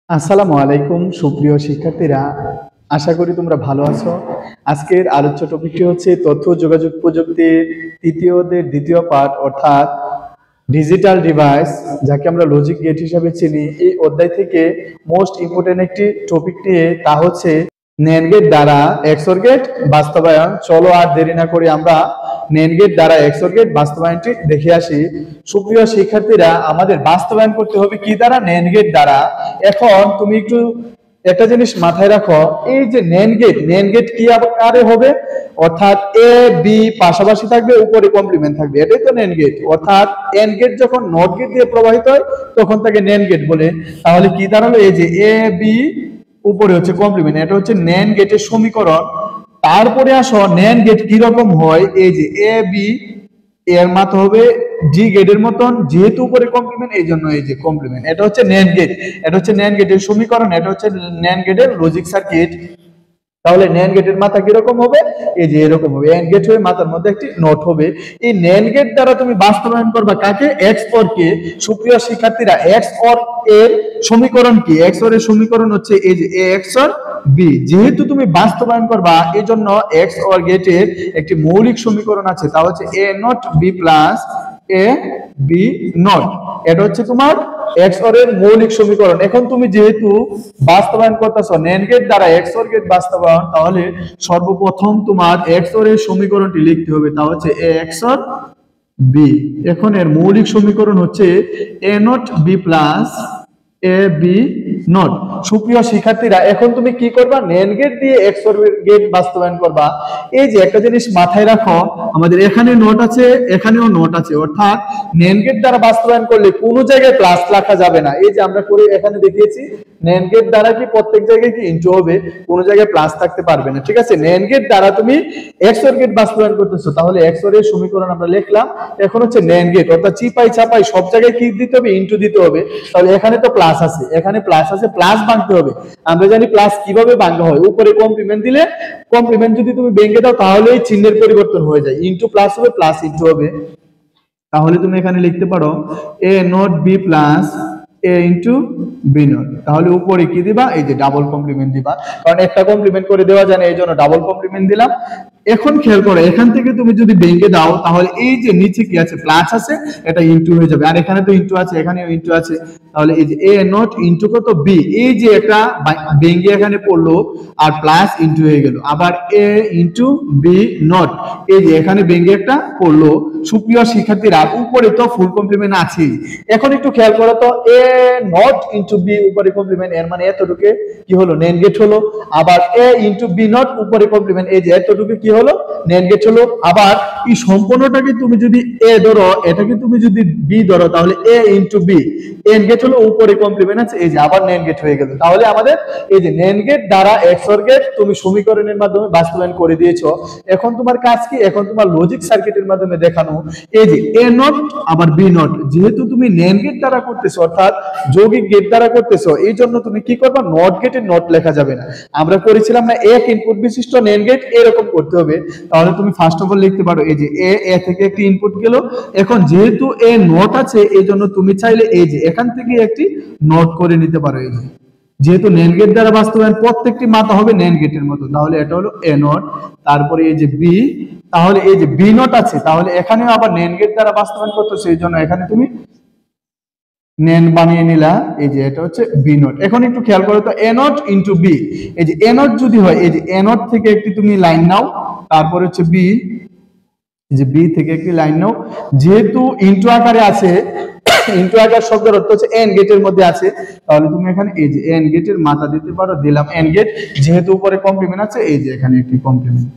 আসসালামু আলাইকুম সুপ্রিয় শিক্ষার্থীরা, আশা করি তোমরা ভালো আছো। আজকের আলোচ্য টপিকটি হচ্ছে তথ্য যোগাযোগ প্রযুক্তির তৃতীয় অধ্যায়ের দ্বিতীয় পাঠ, অর্থাৎ ডিজিটাল ডিভাইস, যাকে আমরা লজিক গেট হিসাবে চিনি। এই অধ্যায় থেকে মোস্ট ইম্পর্টেন্ট একটি টপিক নিয়ে, তা হচ্ছে NAND গেট দ্বারা XOR গেট বাস্তবায়ন। চলো আর দেরি না করে আমরা NAND গেট দ্বারা XOR গেট বাস্তবায়নটি দেখে আসি। সুপ্রিয় শিক্ষার্থীরা, আমাদের বাস্তবায়ন করতে হবে কি দ্বারা? NAND গেট দ্বারা। এখন তুমি একটু একটা জিনিস মাথায় রাখো, এই যে NAND গেট কি আকারে হবে? অর্থাৎ এ বি পাশাপাশি থাকবে, উপরে কমপ্লিমেন্ট থাকবে, এটাই তো NAND গেট। অর্থাৎ AND গেট যখন নট গেট দিয়ে প্রবাহিত হয় তখন তাকে NAND গেট বলে। তাহলে কি দাঁড়ালো? এই যে এ বি উপরে হচ্ছে কমপ্লিমেন্ট, এটা হচ্ছে NAND গেটের সমীকরণ। তারপরে আসো NAND গেট কি রকম হয়? এই যে এ বি এর মাত্রা হবে জি গেটের মতন, যেহেতু উপরে কমপ্লিমেন্ট এই জন্য এই যে কমপ্লিমেন্ট। এটা হচ্ছে NAND গেট, এটা হচ্ছে NAND গেটের সমীকরণ, এটা হচ্ছে NAND গেটের লজিক সার্কিট। তাহলে NAND গেটের মাথা কিরকম হবে? এই যে এরকম হবে, AND গেট হয়ে মাথার মধ্যে একটি নট হবে। এই NAND গেট দ্বারা তুমি বাস্তবায়ন করবা কাকে? XOR কে। সুপ্রিয় শিক্ষার্থীরা, XOR এর সমীকরণ কি? XOR এর সমীকরণ হচ্ছে এই যে A XOR B। যেহেতু তুমি বাস্তবায়ন করবা, এজন্য XOR গেটের একটি মৌলিক সমীকরণ আছে, তা হচ্ছে A not B plus A B not. এটা হচ্ছে তোমার XOR এর মৌলিক সমীকরণ। এখন তুমি যেহেতু বাস্তবায়ন করতেছো NAND গেট দ্বারা XOR গেট বাস্তবায়ন, তাহলে সর্বপ্রথম তোমার XOR এর সমীকরণটি লিখতে হবে, তা হচ্ছে A XOR B। এখন এর মৌলিক সমীকরণ হচ্ছে A not B plus A B not. সুপ্রিয় শিক্ষার্থীরা, এখন তুমি কি করবা? NAND গেট দিয়ে XOR গেট বাস্তবায়ন করবা। এই যে একটা জিনিস মাথায় রাখো, আমাদের এখানে নোট আছে, এখানেও নোট আছে, অর্থাৎ NAND গেট দ্বারা বাস্তবায়ন করলে কোনো জায়গায় প্লাস লেখা যাবে না। এই যে আমরা করে এখানে দেখিয়েছি, NAND গেট দ্বারা কি প্রত্যেক জায়গায় কি ইনটু হবে, কোনো জায়গায় প্লাস থাকতে পারবে না। ঠিক আছে, NAND গেট দ্বারা তুমি XOR গেট বাস্তবায়ন করতেছো, তাহলে XOR এর সমীকরণ আমরা লিখলাম। এখন হচ্ছে NAND গেট, অর্থাৎ চিপাই চাপাই সব জায়গায় কি দিতে হবে? ইনটু দিতে হবে। তাহলে এখানে তো প্লাস আছে, এখানে প্লাস আছে, প্লাস ভাঙতে হবে। আমরা জানি প্লাস কিভাবে ভাঙা হয়, উপরে কমপ্লিমেন্ট দিলে, কমপ্লিমেন্ট যদি তুমি ভেঙে দাও তাহলে এই চিহ্নের পরিবর্তন হয়ে যায়, ইনটু প্লাস হবে, প্লাস ইনটু হবে। তাহলে তুমি এখানে লিখতে পারো A not B plus A into B not. তাহলে উপরে কি দিবা? এই যে ডাবল কমপ্লিমেন্ট দিবা, কারণ একটা কমপ্লিমেন্ট করে দেওয়া যায় না, এই জন্য ডাবল কমপ্লিমেন্ট দিলাম। এখন খেয়াল করো, এখান থেকে তুমি যদি ভেঙে দাও তাহলে এই যে নিচে কি আছে? প্লাস আছে, এটা ইনটু হয়ে যাবে, আর এখানে তো ইনটু আছে, এখানেও ইনটু আছে। তাহলে এই যে A নট ইনটু কত? B। এই যে একটা ভেঙে এখানে পড়লো আর প্লাস ইনটু হয়ে গেল, আবার A ইনটু B নট, এই যে এখানে ভেঙে একটা পড়লো। সুপ্রিয় শিক্ষার্থীরা, উপরে তো ফুল কমপ্লিমেন্ট আছে। এখন একটু খেয়াল করো তো, A নট ইনটু B উপরে কমপ্লিমেন্ট, এর মানে এতটুকু কি হলো? NAND গেট হলো। আবার A ইনটু B নট উপরে কমপ্লিমেন্ট, এই যে এতটুকু কি হলো? NAND গেট হলো। আবার এই সম্পূর্ণটাকে তুমি যদি A ধরো, এটাকে তুমি যদি B ধরো, তাহলে A into B NAND gate হলো, উপরে কমপ্লিমেন্ট আছে, এই যে আবার NAND গেট হয়ে গেল। তাহলে আমাদের এই যে NAND গেট দ্বারা XOR গেট তুমি সমীকরণের মাধ্যমে বাস্তবায়ন করে দিয়েছো। এখন তোমার কাজ কি? এখন তোমার লজিক সার্কিটের মাধ্যমে দেখানো, এই যে A নট আবার B নট, যেহেতু তুমি NAND গেট দ্বারা করতেছো, অর্থাৎ যৌগিক গেট দ্বারা করতেছো, এই জন্য তুমি কি করবা? নট গেটের নট লেখা যাবে না। আমরা করেছিলাম না এক ইনপুট বিশিষ্ট NAND গেট, এরকম করতে হবে। তাহলে তুমি ফার্স্ট অফ অল লিখতে পারো, এই যে A থেকে একটি ইনপুট গেল। এখন যেহেতু A নট আছে, এই জন্য তুমি চাইলে এই যে এখান থেকে একটি নট করে নিতে পারো। এই যে যেহেতু NAND গেট দ্বারা বাস্তবায়ন প্রত্যেকটি মাথা হবে NAND গেটের মতো, তাহলে এটা হলো A নট। তারপরে এই যে B, তাহলে এই যে B নট আছে, তাহলে এখানেও আবার NAND গেট দ্বারা বাস্তবায়ন করতেছে, এই জন্য এখানে তুমি NAND বানিয়ে নিলা, এই যে এটা হচ্ছে B নট। এখন একটু খেয়াল করো তো, A নট ইনটু B, এই যে A নট যদি হয়, এই যে A নট থেকে একটি তুমি লাইন নাও, তারপর হচ্ছে B, এই যে B থেকে একটি লাইন নাও। যেহেতু ইনটু আকারে আছে, ইনটু আকার শব্দের অর্থ হচ্ছে AND গেটের মধ্যে আছে, তাহলে তুমি এখানে এই যে AND গেটের মাথা দিতে পারো, দিলাম AND গেট। যেহেতু উপরে কমপ্লিমেন্ট আছে, এই যে এখানে একটি কমপ্লিমেন্ট,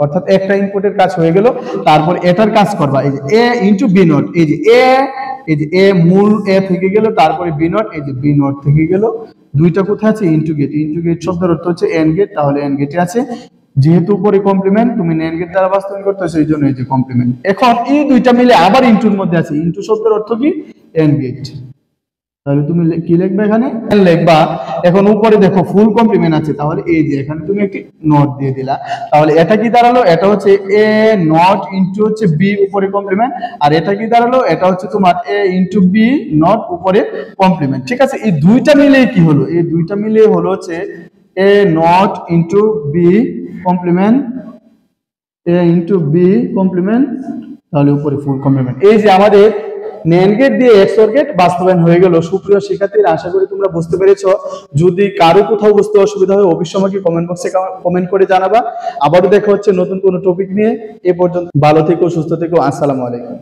অর্থাৎ একটা ইনপুটের কাজ হয়ে গেল। তারপর এটার কাজ করবা, এই যে A ইনটু B নট, এই যে A মূল A থেকে গেল, তারপরে B নট, এই যে B নট থেকে গেল। দুইটা কোথায় আছে? Into gate. ইনটু গেট শব্দের অর্থ হচ্ছে AND গেট, তাহলে AND গেটে আছে। যেহেতু উপরে কমপ্লিমেন্ট, তুমি NAND গেট দ্বারা বাস্তবায়ন করতেছো, এই জন্য এই যে কমপ্লিমেন্ট। এখন এই দুইটা মিলে আবার ইনটুর মধ্যে আছে, ইনটু শব্দের অর্থ কি? AND gate. তাহলে তুমি কি লিখবে এখানে লিখবা। এখন উপরে দেখো ফুল কমপ্লিমেন্ট আছে, তাহলে এই যে এখানে তুমি একটি নট দিয়ে দিলা। তাহলে এটা কি দাঁড়ালো, এটা হচ্ছে এ নট ইনটু হচ্ছে বি উপরে কমপ্লিমেন্ট, আর এটা কি দাঁড়ালো, এটা হচ্ছে তোমার এ ইনটু বি নট উপরে কমপ্লিমেন্ট। ঠিক আছে, এই দুইটা মিলে কি হলো, এই দুইটা মিলে হলো হচ্ছে A not into B complement, A into B complement, তাহলে উপরে ফুল কমপ্লিমেন্ট। এই যে আমাদের NAND গেট দিয়ে XOR গেট বাস্তবায়ন হয়ে গেল। সুপ্রিয় শিক্ষার্থীরা, আশা করি তোমরা বুঝতে পেরেছো। যদি কারো কোথাও বুঝতে অসুবিধা হয় অবশ্যই আমাকে কমেন্ট বক্সে কমেন্ট করে জানাবা। আবারও দেখা হচ্ছে নতুন কোনো টপিক নিয়ে। এ পর্যন্ত ভালো থেকো, সুস্থ থেকো, আসসালামু আলাইকুম।